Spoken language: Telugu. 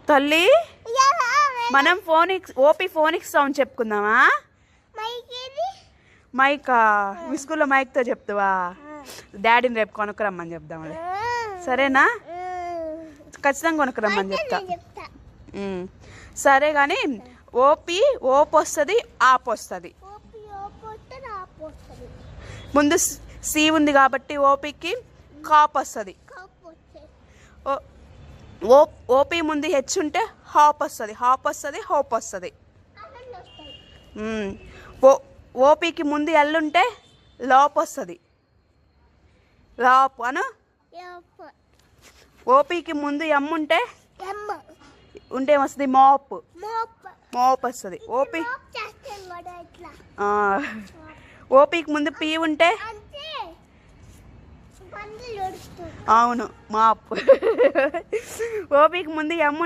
తల్లి మనం ఫోనిక్స్ ఓపీ ఫోనిక్స్ సౌండ్ చెప్పుకుందామా? మైకా మీ స్కూల్లో మైక్తో చెప్తావా? డాడీని రేపు కొనుక్కరమ్మని చెప్దాం. సరేనా? ఖచ్చితంగా కొనుక్కరమ్మని చెప్తా. సరే కానీ ఓపీ ఓపు వస్తుంది, ఆప్ వస్తుంది. ముందు సి ఉంది కాబట్టి ఓపీకి కాప్ వస్తుంది. ఓపీ ముందు హెచ్ ఉంటే హాప్ వస్తుంది, హాప్ వస్తుంది, హోప్ వస్తుంది. ఓపీకి ముందు ఎల్ ఉంటే లాప్ వస్తుంది, లాప్ అను. ఓపీకి ముందు ఎమ్ ఉంటే ఏమొస్తుంది? మోప్, మోప్ వస్తుంది. ఓపీకి ముందు పీ ఉంటే అవును మాప్. ఓపీకి ముందు ఎమ్